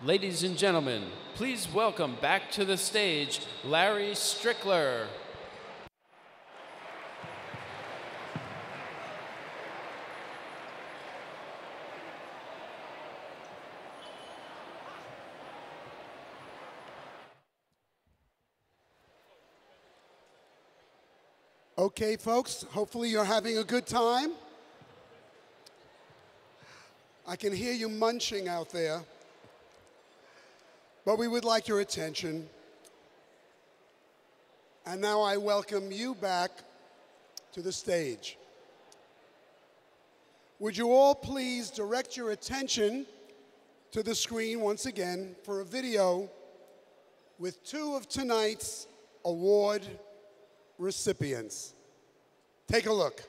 Ladies and gentlemen, please welcome back to the stage, Larry Strickler. Okay, folks, hopefully you're having a good time. I can hear you munching out there, but we would like your attention. And now I welcome you back to the stage. Would you all please direct your attention to the screen once again for a video with two of tonight's award recipients. Take a look.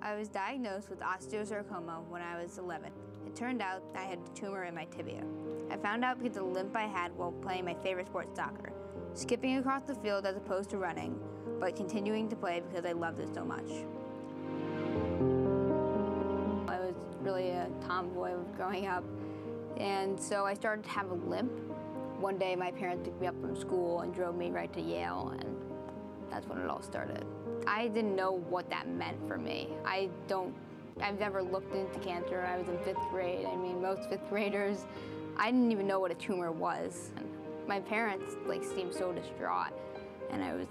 I was diagnosed with osteosarcoma when I was 11. It turned out I had a tumor in my tibia. I found out because of the limp I had while playing my favorite sport, soccer. Skipping across the field as opposed to running, but continuing to play because I loved it so much. I was really a tomboy growing up, and so I started to have a limp. One day my parents picked me up from school and drove me right to Yale, and that's when it all started. I didn't know what that meant for me. I've never looked into cancer. I was in 5th grade. I mean, most 5th graders, I didn't even know what a tumor was. And my parents seemed so distraught, and I was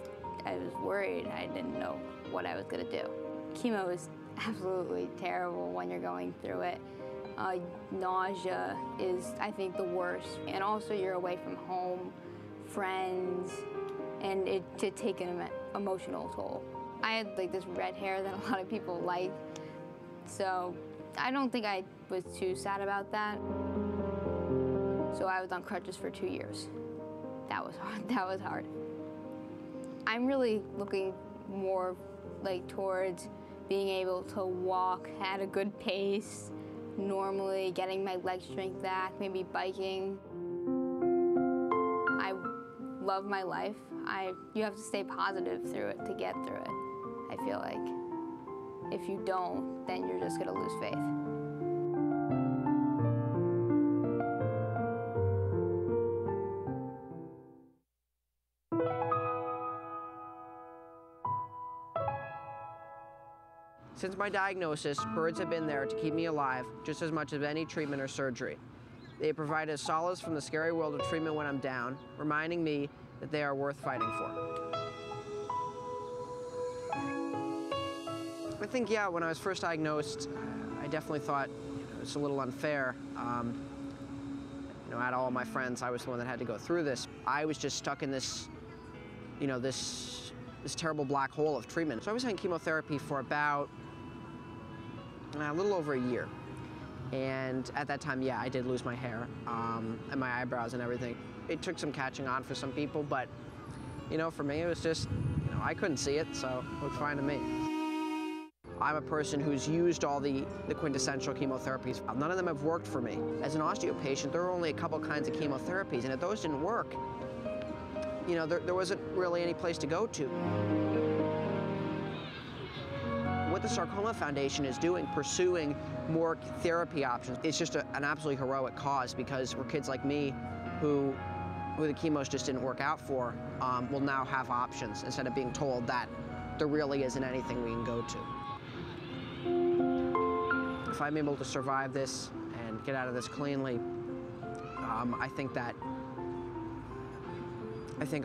worried. I didn't know what I was gonna do. Chemo is absolutely terrible when you're going through it. Nausea is, I think, the worst. And also you're away from home, friends, and it to take an emotional toll. I had this red hair that a lot of people like, so I don't think I was too sad about that. So I was on crutches for 2 years. That was hard. That was hard. I'm really looking more towards being able to walk at a good pace, normally getting my leg strength back, maybe biking. I love my life. You have to stay positive through it to get through it. I feel like if you don't, then you're just gonna lose faith. Since my diagnosis, birds have been there to keep me alive just as much as any treatment or surgery. They have provided solace from the scary world of treatment when I'm down, reminding me that they are worth fighting for. I think, yeah, when I was first diagnosed, I definitely thought it's a little unfair. Out of all my friends, I was the one that had to go through this. I was just stuck in this, this terrible black hole of treatment. So I was having chemotherapy for about a little over a year. And at that time, yeah, I did lose my hair and my eyebrows and everything. It took some catching on for some people, but, for me, it was just, I couldn't see it, so it looked fine to me. I'm a person who's used all the quintessential chemotherapies. None of them have worked for me. As an osteo patient, there are only a couple kinds of chemotherapies, and if those didn't work, there wasn't really any place to go to. What the Sarcoma Foundation is doing, pursuing more therapy options, it's just an absolutely heroic cause, because for kids like me who the chemos just didn't work out for, will now have options instead of being told that there really isn't anything we can go to. If I'm able to survive this and get out of this cleanly, I think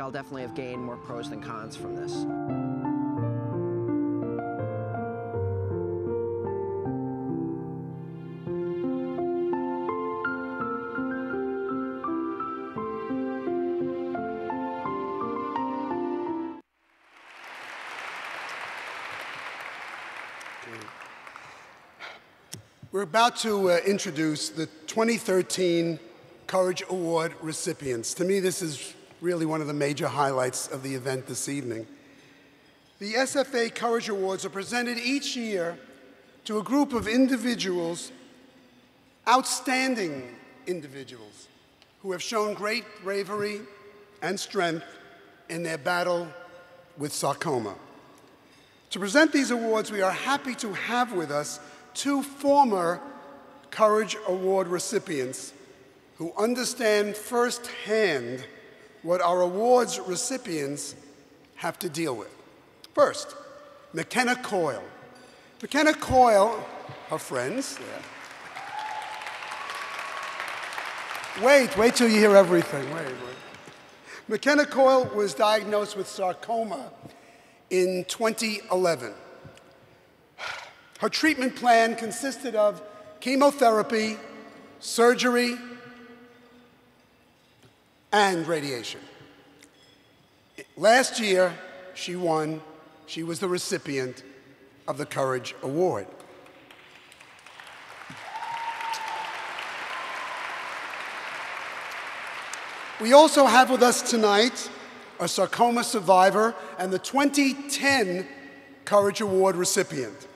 I'll definitely have gained more pros than cons from this. We're about to introduce the 2013 Courage Award recipients. To me, this is really one of the major highlights of the event this evening. The SFA Courage Awards are presented each year to a group of individuals, outstanding individuals, who have shown great bravery and strength in their battle with sarcoma. To present these awards, we are happy to have with us two former Courage Award recipients who understand firsthand what our awards recipients have to deal with. First, McKenna Coyle. McKenna Coyle, her friends. Yeah. Wait till you hear everything. Wait. McKenna Coyle was diagnosed with sarcoma in 2011. Her treatment plan consisted of chemotherapy, surgery, and radiation. Last year, she won. She was the recipient of the Courage Award. We also have with us tonight a sarcoma survivor and the 2010 Courage Award recipient.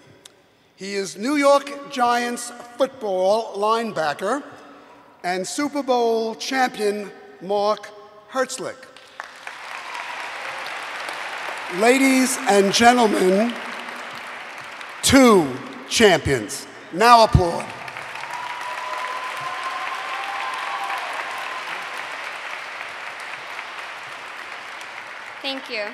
He is New York Giants football linebacker and Super Bowl champion Mark Hertzlick. Ladies and gentlemen, two champions. Now applaud. Thank you.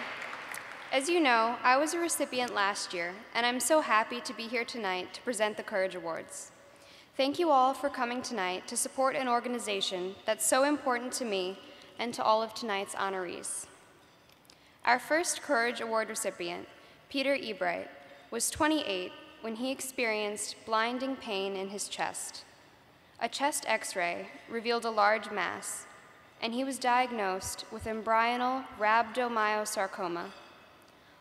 As you know, I was a recipient last year, and I'm so happy to be here tonight to present the Courage Awards. Thank you all for coming tonight to support an organization that's so important to me and to all of tonight's honorees. Our first Courage Award recipient, Peter Ebright, was 28 when he experienced blinding pain in his chest. A chest x-ray revealed a large mass, and he was diagnosed with embryonal rhabdomyosarcoma.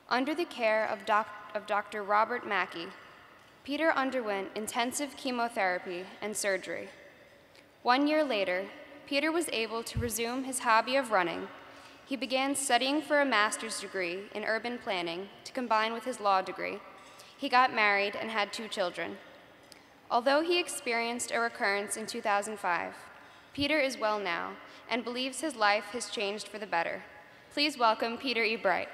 Under the care of Dr. Robert Mackey, Peter underwent intensive chemotherapy and surgery. 1 year later, Peter was able to resume his hobby of running. He began studying for a master's degree in urban planning to combine with his law degree. He got married and had 2 children. Although he experienced a recurrence in 2005, Peter is well now and believes his life has changed for the better. Please welcome Peter Ebright.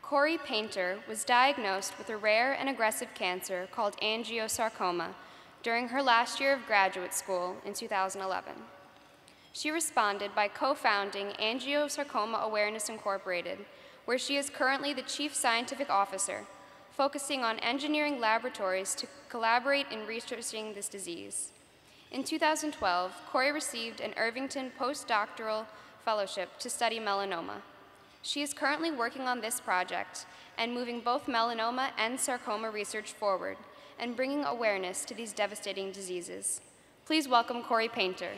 Corey Painter was diagnosed with a rare and aggressive cancer called angiosarcoma during her last year of graduate school in 2011. She responded by co-founding Angiosarcoma Awareness Incorporated, where she is currently the Chief Scientific Officer, focusing on engineering laboratories to collaborate in researching this disease. In 2012, Corey received an Irvington postdoctoral fellowship to study melanoma. She is currently working on this project and moving both melanoma and sarcoma research forward and bringing awareness to these devastating diseases. Please welcome Corey Painter.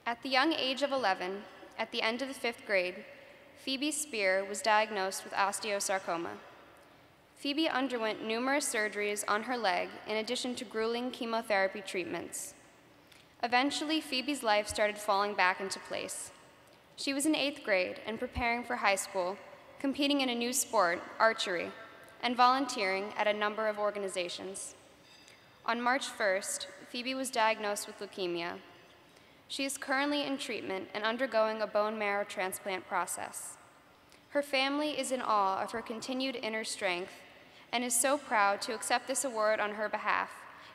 At the young age of 11, at the end of the 5th grade, Phoebe Spear was diagnosed with osteosarcoma. Phoebe underwent numerous surgeries on her leg in addition to grueling chemotherapy treatments. Eventually, Phoebe's life started falling back into place. She was in 8th grade and preparing for high school, competing in a new sport, archery, and volunteering at a number of organizations. On March 1st, Phoebe was diagnosed with leukemia. She is currently in treatment and undergoing a bone marrow transplant process. Her family is in awe of her continued inner strength and is so proud to accept this award on her behalf,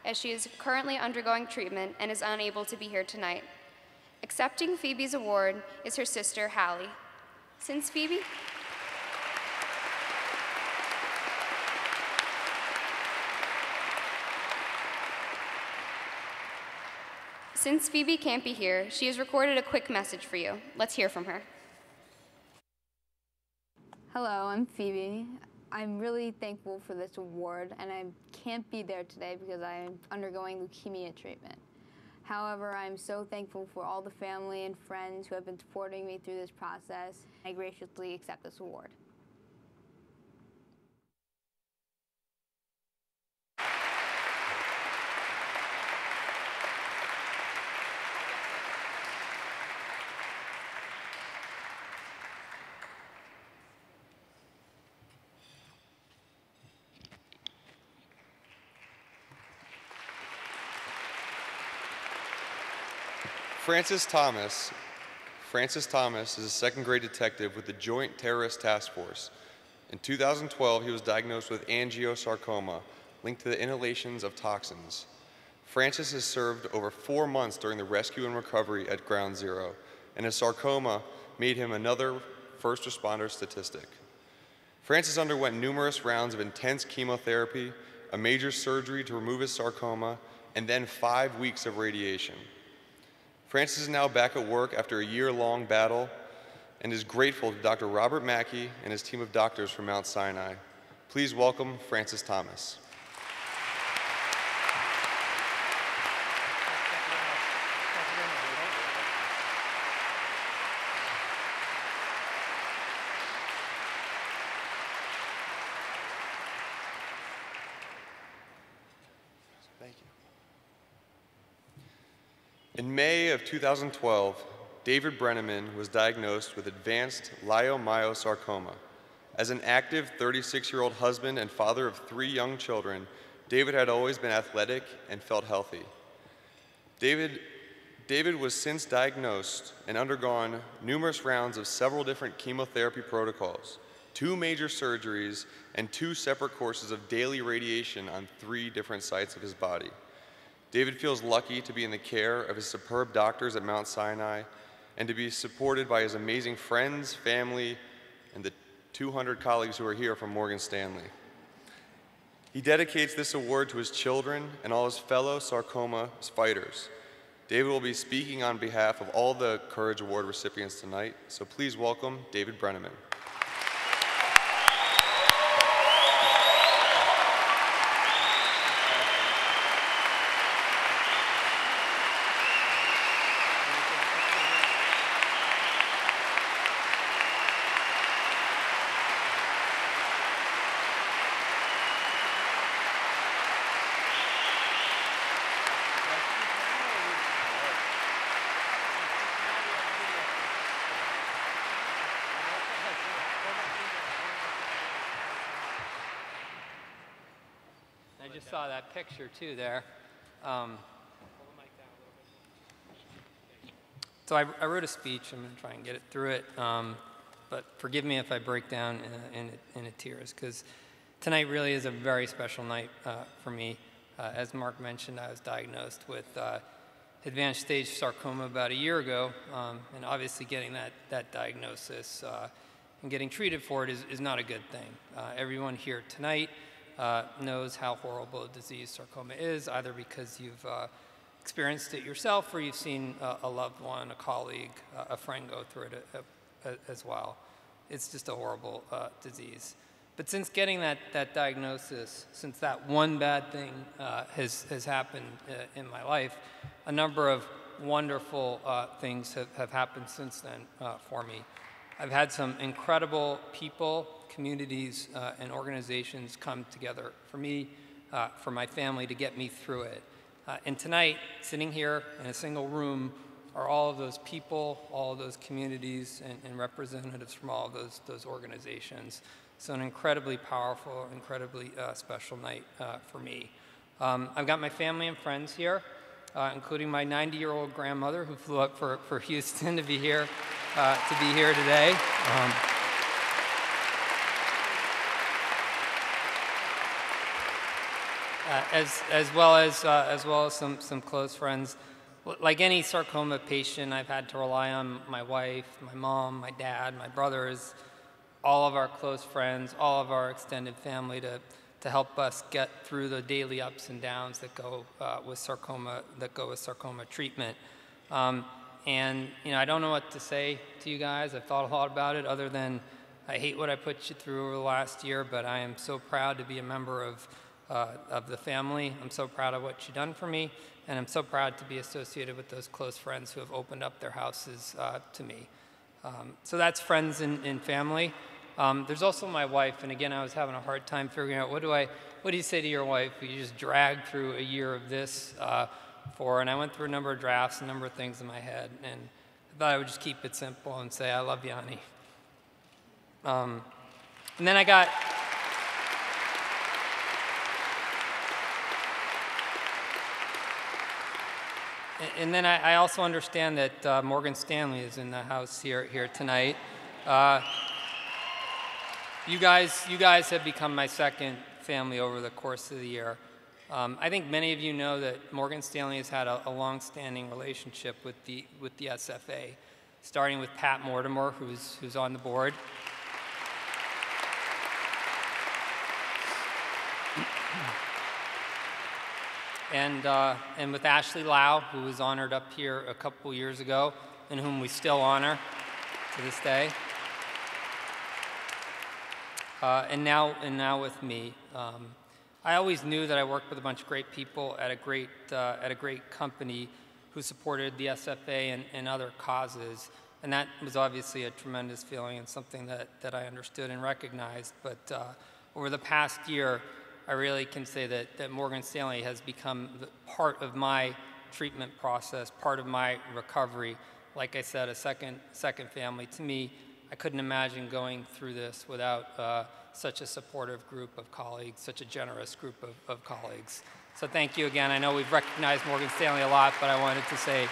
as she is currently undergoing treatment and is unable to be here tonight. Accepting Phoebe's award is her sister, Hallie. Since Phoebe can't be here, she has recorded a quick message for you. Let's hear from her. Hello, I'm Phoebe. I'm really thankful for this award, and I can't be there today because I'm undergoing leukemia treatment. However, I'm so thankful for all the family and friends who have been supporting me through this process. I graciously accept this award. Francis Thomas. Francis Thomas is a second-grade detective with the Joint Terrorist Task Force. In 2012, he was diagnosed with angiosarcoma, linked to the inhalations of toxins. Francis has served over 4 months during the rescue and recovery at Ground Zero, and his sarcoma made him another first responder statistic. Francis underwent numerous rounds of intense chemotherapy, a major surgery to remove his sarcoma, and then 5 weeks of radiation. Francis is now back at work after a year-long battle and is grateful to Dr. Robert Mackey and his team of doctors from Mount Sinai. Please welcome Francis Thomas. Thank you. In May of 2012, David Brenneman was diagnosed with advanced leiomyosarcoma. As an active 36-year-old husband and father of 3 young children, David had always been athletic and felt healthy. David was since diagnosed and undergone numerous rounds of several different chemotherapy protocols, 2 major surgeries, and 2 separate courses of daily radiation on 3 different sites of his body. David feels lucky to be in the care of his superb doctors at Mount Sinai and to be supported by his amazing friends, family, and the 200 colleagues who are here from Morgan Stanley. He dedicates this award to his children and all his fellow sarcoma fighters. David will be speaking on behalf of all the Courage Award recipients tonight, so please welcome David Brenneman. I just saw that picture too there. So I wrote a speech. I'm going to try and get it through it. But forgive me if I break down in a tears, because tonight really is a very special night for me. As Mark mentioned, I was diagnosed with advanced stage sarcoma about a year ago, and obviously getting that diagnosis and getting treated for it is not a good thing. Everyone here tonight knows how horrible a disease sarcoma is, either because you've experienced it yourself or you've seen a loved one, a colleague, a friend go through it as well. It's just a horrible disease. But since getting that diagnosis, since that one bad thing has happened in my life, a number of wonderful things have happened since then for me. I've had some incredible people, communities, and organizations come together for me, for my family, to get me through it. And tonight, sitting here in a single room, are all of those people, all of those communities, and representatives from all of those organizations. So an incredibly powerful, incredibly special night for me. I've got my family and friends here, including my 90-year-old grandmother who flew up for Houston to be here today. As well as some close friends. Like any sarcoma patient, I've had to rely on my wife, my mom, my dad, my brothers, all of our close friends, all of our extended family to help us get through the daily ups and downs that go with sarcoma treatment. And I don't know what to say to you guys. I've thought a lot about it, other than I hate what I put you through over the last year, but I am so proud to be a member of of the family. I'm so proud of what she's done for me, and I'm so proud to be associated with those close friends who have opened up their houses to me. So that's friends and family. There's also my wife, and again, I was having a hard time figuring out what do you say to your wife who you just dragged through a year of this for, and I went through a number of drafts, a number of things in my head, and I thought I would just keep it simple and say, I love you, honey. And then I got, and then I also understand that Morgan Stanley is in the house here tonight. You guys have become my second family over the course of the year. I think many of you know that Morgan Stanley has had a long-standing relationship with the SFA, starting with Pat Mortimer, who's on the board. And with Ashley Lau, who was honored up here a couple years ago, and whom we still honor to this day. And now with me. I always knew that I worked with a bunch of great people at a great company who supported the SFA and other causes, and that was obviously a tremendous feeling and something that I understood and recognized. But over the past year, I really can say that Morgan Stanley has become part of my treatment process, part of my recovery. Like I said, a second family to me. I couldn't imagine going through this without such a supportive group of colleagues, such a generous group of colleagues. So thank you again. I know we've recognized Morgan Stanley a lot, but I wanted to say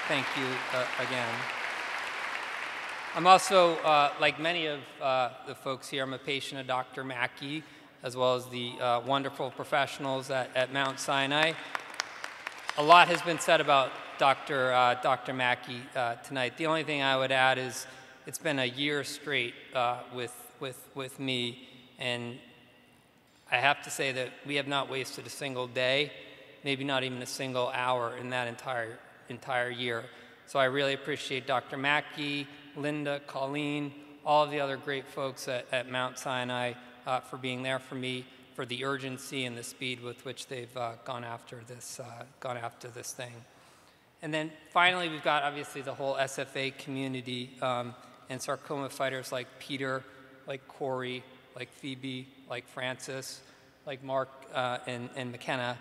thank you again. I'm also, like many of the folks here, I'm a patient of Dr. Mackey, as well as the wonderful professionals at Mount Sinai. A lot has been said about Dr. Mackey tonight. The only thing I would add is it's been a year straight with me, and I have to say that we have not wasted a single day, maybe not even a single hour in that entire year. So I really appreciate Dr. Mackey, Linda, Colleen, all of the other great folks at Mount Sinai for being there for me, for the urgency and the speed with which they've gone after this thing. And then finally, we've got obviously the whole SFA community and sarcoma fighters like Peter, like Corey, like Phoebe, like Francis, like Mark and McKenna.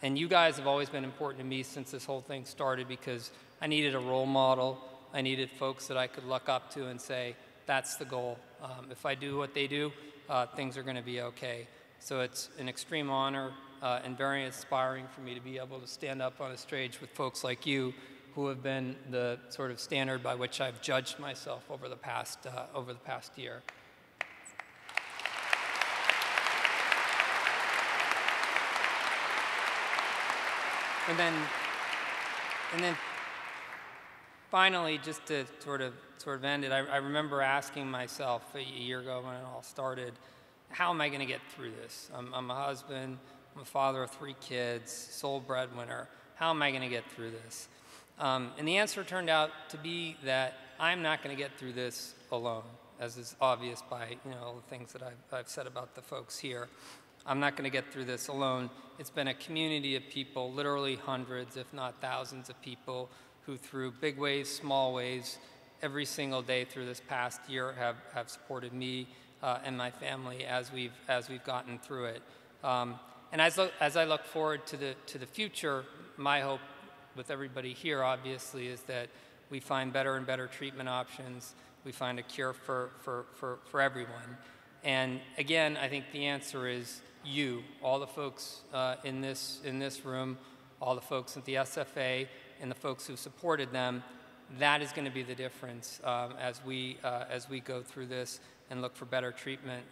And you guys have always been important to me since this whole thing started because I needed a role model. I needed folks that I could look up to and say, that's the goal. If I do what they do, things are going to be okay. So it's an extreme honor and very inspiring for me to be able to stand up on a stage with folks like you who have been the sort of standard by which I've judged myself over the past year. And then finally, just to sort of end it, I remember asking myself a year ago when it all started, how am I going to get through this? I'm a husband, I'm a father of 3 kids, sole breadwinner. How am I going to get through this? And the answer turned out to be that I'm not going to get through this alone, as is obvious by the things that I've said about the folks here. I'm not going to get through this alone. It's been a community of people, literally hundreds, if not thousands of people, who through big ways, small ways, every single day through this past year have supported me and my family as we've gotten through it. And as I look forward to the future, my hope with everybody here, obviously, is that we find better and better treatment options. We find a cure for everyone. And again, I think the answer is you, all the folks in this room, all the folks at the SFA, and the folks who supported them. That is going to be the difference as we go through this and look for better treatment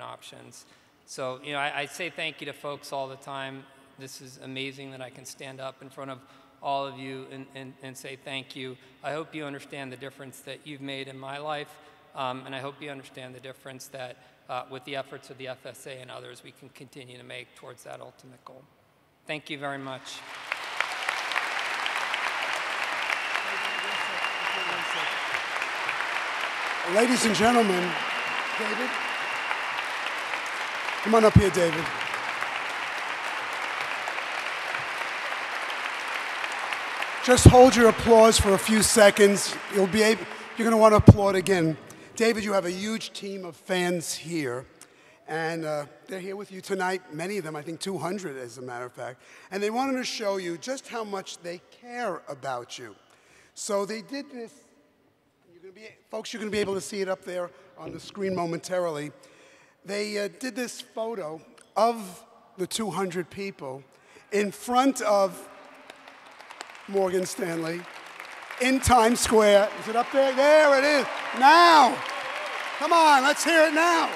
options. So I say thank you to folks all the time. This is amazing that I can stand up in front of all of you and say thank you. I hope you understand the difference that you've made in my life, and I hope you understand the difference that with the efforts of the FSA and others, we can continue to make towards that ultimate goal. Thank you very much. Ladies and gentlemen, David, come on up here, David. Just hold your applause for a few seconds. You're going to want to applaud again. David, you have a huge team of fans here, and they're here with you tonight. Many of them, I think 200 as a matter of fact, and they wanted to show you just how much they care about you. So they did this. Folks, you're going to be able to see it up there on the screen momentarily. They did this photo of the 200 people in front of Morgan Stanley in Times Square. Is it up there? There it is. Now. Come on, let's hear it now.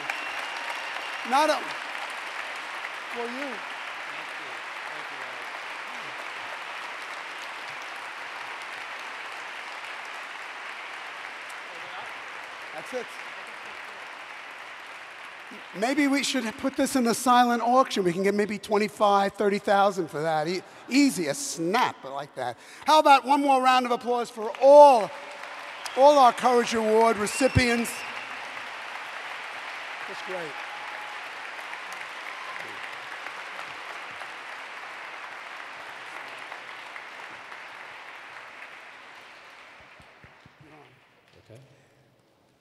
Not a, for you. That's it. Maybe we should put this in a silent auction. We can get maybe 25, 30,000 for that. Easy, a snap like that. How about one more round of applause for all our Courage Award recipients. That's great. Okay.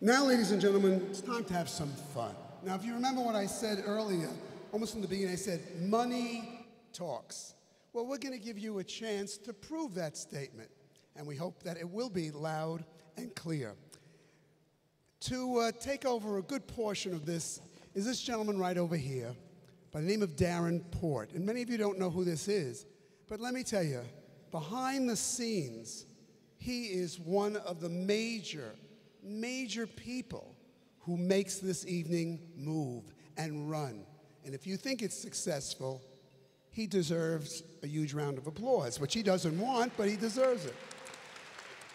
Now, ladies and gentlemen, it's time to have some fun. Now, if you remember what I said earlier, almost in the beginning, I said, money talks. Well, we're going to give you a chance to prove that statement, and we hope that it will be loud and clear. To take over a good portion of this is this gentleman right over here by the name of Darren Port. And many of you don't know who this is, but let me tell you, behind the scenes, he is one of the major people who makes this evening move and run. And if you think it's successful, he deserves a huge round of applause, which he doesn't want, but he deserves it.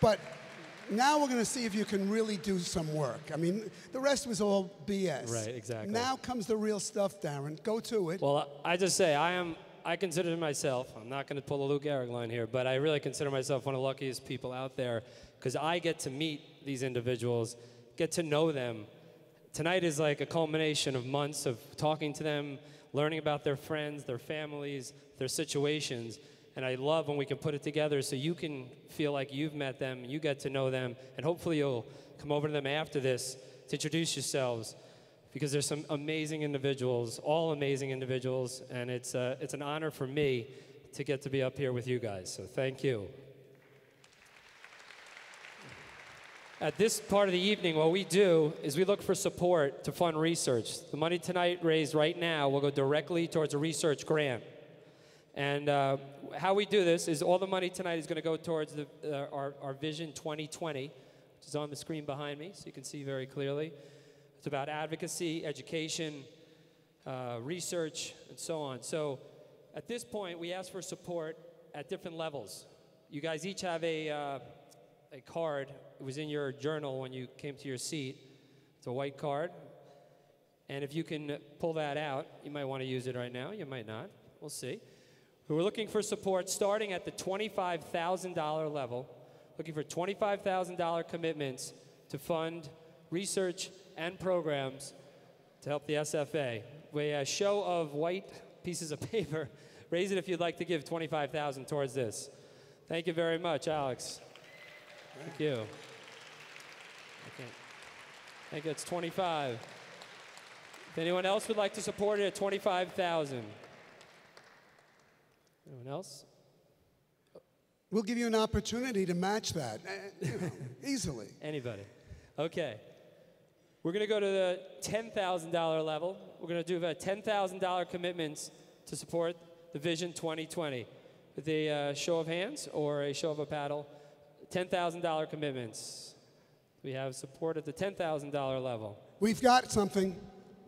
But now we're going to see if you can really do some work. I mean, the rest was all BS. Right, exactly. Now comes the real stuff, Darren. Go to it. Well, I just say, I consider myself, I'm not going to pull a Lou Gehrig line here, but I really consider myself one of the luckiest people out there because I get to meet these individuals, get to know them. Tonight is like a culmination of months of talking to them, learning about their friends, their families, their situations. And I love when we can put it together so you can feel like you've met them, you get to know them, and hopefully you'll come over to them after this to introduce yourselves because there's some amazing individuals, all amazing individuals, and it's an honor for me to get to be up here with you guys. So thank you. At this part of the evening, what we do is we look for support to fund research. The money tonight raised right now will go directly towards a research grant. And how we do this is all the money tonight is going to go towards our Vision 2020, which is on the screen behind me, so you can see very clearly. It's about advocacy, education, research, and so on. So at this point, we ask for support at different levels. You guys each have a card. It was in your journal when you came to your seat. It's a white card. And if you can pull that out, you might want to use it right now. You might not. We'll see. We're looking for support starting at the $25,000 level, looking for $25,000 commitments to fund research and programs to help the SFA. With a show of white pieces of paper, raise it if you'd like to give $25,000 towards this. Thank you very much, Alex. Thank you. Okay. Thank you. It's 25. If anyone else would like to support it at 25,000. Anyone else? We'll give you an opportunity to match that, easily. Anybody. Okay. We're going to go to the $10,000 level. We're going to do about $10,000 commitments to support the Vision 2020. With a show of hands or a show of a paddle, $10,000 commitments. We have support at the $10,000 level. We've got something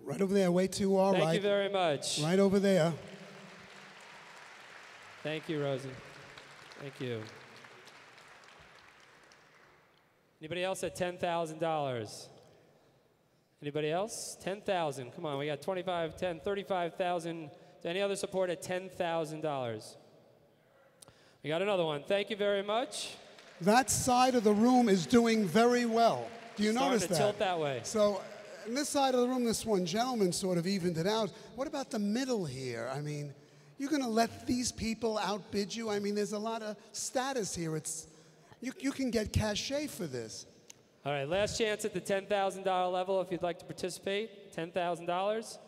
right over there, way to our right. Thank you very much. Right over there. Thank you, Rosie. Thank you. Anybody else at $10,000? Anybody else? 10,000. Come on, we got 25, 10, 35,000. Any other support at $10,000? We got another one. Thank you very much. That side of the room is doing very well. Do you notice that? Tilt that way. So, in this side of the room, this one gentleman sort of evened it out. What about the middle here? I mean, You're going to let these people outbid you? I mean, there's a lot of status here. You can get cachet for this. All right, last chance at the $10,000 level if you'd like to participate. $10,000.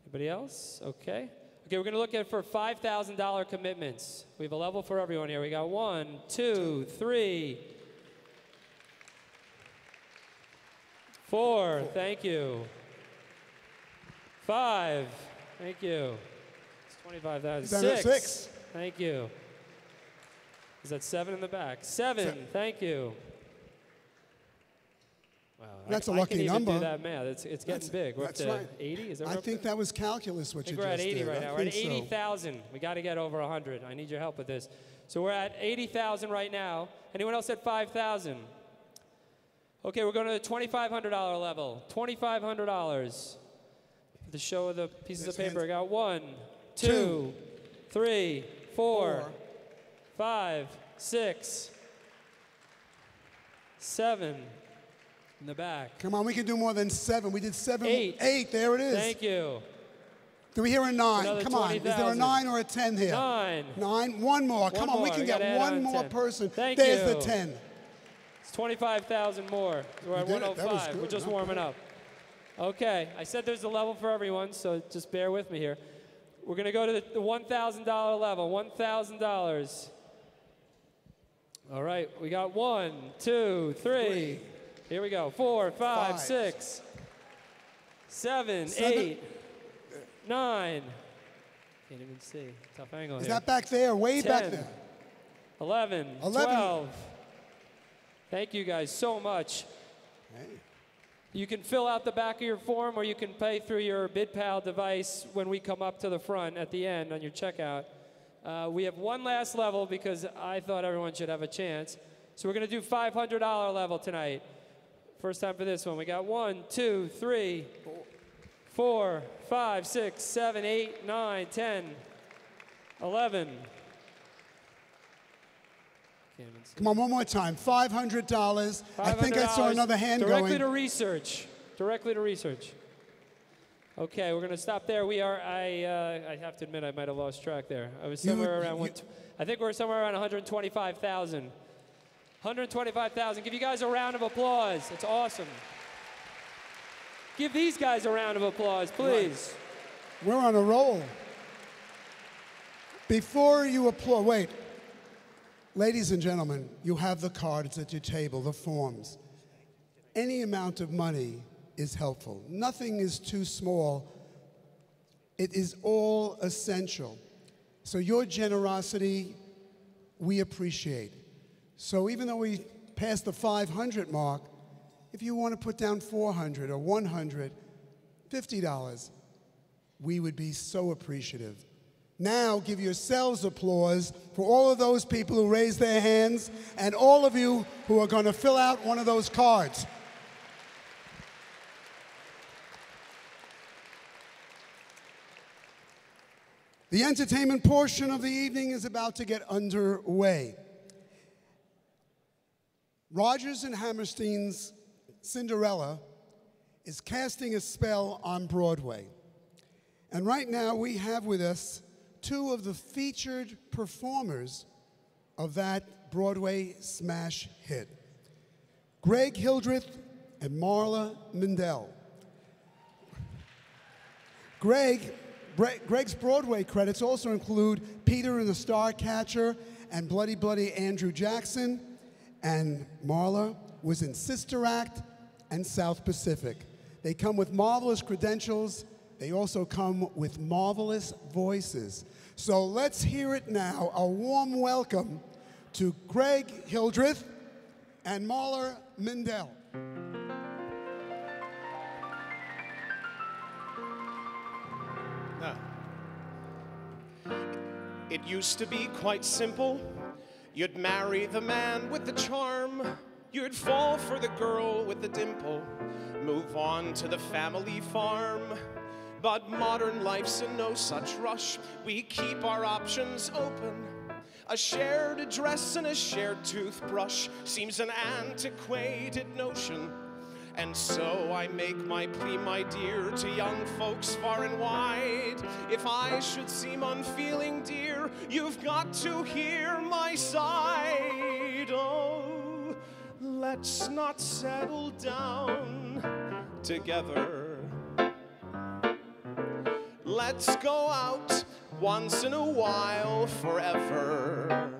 Anybody else? Okay. Okay, we're going to look at for $5,000 commitments. We have a level for everyone here. We got 1, 2, 3, 4. Thank you. 5. Thank you. It's 25,000. 6. Thank you. Is that 7 in the back? 7. Thank you. Wow, that's a I lucky can even number. do that math. It's getting big. We're up to right. 80. Is that I think that was calculus. What you just did. we're at 80 right now. We're at think so. 80,000. We got to get over 100. I need your help with this. So we're at 80,000 right now. Anyone else at 5,000? Okay, we're going to the $2,500 level. $2,500. The show of the pieces of paper. I got 1, 2, 3, 4, 5, 6, 7. In the back. Come on, we can do more than 7. We did 7. 8. 8, there it is. Thank you. Do we hear a 9? Another Come on. 20,000. Is there a 9 or a 10 here? 9. 9. One more. Come on, we can get one more 10. person. Thank There's you. the 10. It's 25,000 more. We're at did it. That was 105. good. We're just Not warming bad. up. Okay, I said there's a level for everyone, so just bear with me here. We're going to go to the $1,000 level. $1,000. All right, we got 1, 2, 3. Here we go. 4, 5, 6, 7, 8, 9. Can't even see. Tough angle Is here. that back there? Way 10, back there. 11, 12. Thank you guys so much. Hey. You can fill out the back of your form or you can pay through your BidPal device when we come up to the front at the end on your checkout. We have one last level because I thought everyone should have a chance. So we're going to do $500 level tonight. First time for this one. We got 1, 2, 3, 4, 5, 6, 7, 8, 9, 10, 11. Come on, one more time. $500. I think I saw another hand directly going. to research. Directly to research. Okay, we're going to stop there. We are. I have to admit, I might have lost track there. I was somewhere around. I think we're somewhere around 125,000. 125,000. Give you guys a round of applause. It's awesome. Give these guys a round of applause, please. We're on a roll. Before you applaud, wait. Ladies and gentlemen, you have the cards at your table, the forms. Any amount of money is helpful. Nothing is too small. It is all essential. So your generosity, we appreciate. So even though we passed the 500 mark, if you want to put down 400 or 100, $50, we would be so appreciative. Now give yourselves applause for all of those people who raised their hands and all of you who are going to fill out one of those cards. The entertainment portion of the evening is about to get underway. Rodgers and Hammerstein's Cinderella is casting a spell on Broadway. And right now we have with us two of the featured performers of that Broadway smash hit, Greg Hildreth and Marla Mendell. Greg's Broadway credits also include Peter and the Starcatcher and Bloody Bloody Andrew Jackson, and Marla was in Sister Act and South Pacific. They come with marvelous credentials. They also come with marvelous voices. So let's hear it now. A warm welcome to Greg Hildreth and Marla Mendell. It used to be quite simple. You'd marry the man with the charm. You'd fall for the girl with the dimple. Move on to the family farm. But modern life's in no such rush. We keep our options open. A shared address and a shared toothbrush seems an antiquated notion. And so I make my plea, my dear, to young folks far and wide. If I should seem unfeeling, dear, you've got to hear my side. Oh, let's not settle down together. Let's go out once in a while forever.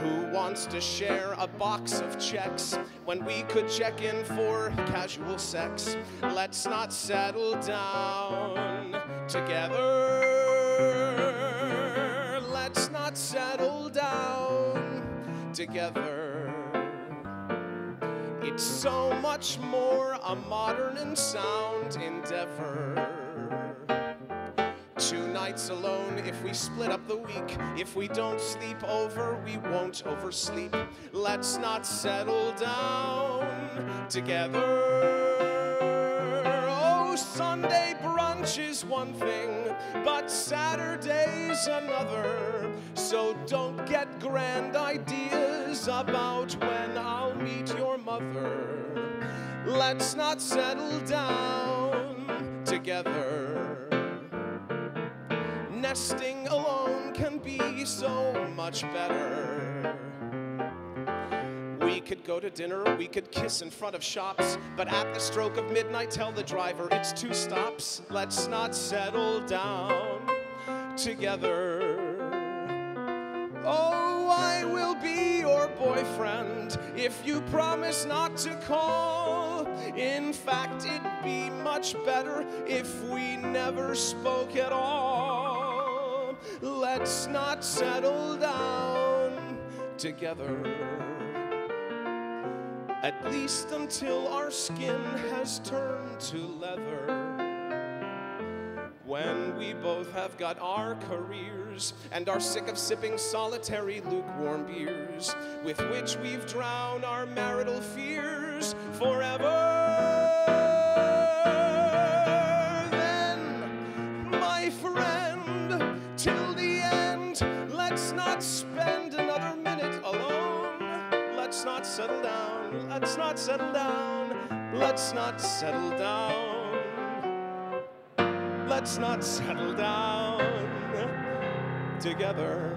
Who wants to share a box of checks when we could check in for casual sex? Let's not settle down together. Let's not settle down together. It's so much more a modern and sound endeavor. 2 nights alone if we split up the week. If we don't sleep over, we won't oversleep. Let's not settle down together. Oh, Sunday brunch is one thing, but Saturday's another. So don't get grand ideas about when I'll meet your mother. Let's not settle down together. Nesting alone can be so much better. We could go to dinner, we could kiss in front of shops, but at the stroke of midnight tell the driver it's 2 stops. Let's not settle down together. Oh, I will be your boyfriend if you promise not to call. In fact, it'd be much better if we never spoke at all. Let's not settle down together, at least until our skin has turned to leather. When we both have got our careers and are sick of sipping solitary lukewarm beers, with which we've drowned our marital fears forever. Then, my friend, till the end, let's not spend another minute alone. Let's not settle down, let's not settle down, let's not settle down. Let's not settle down together.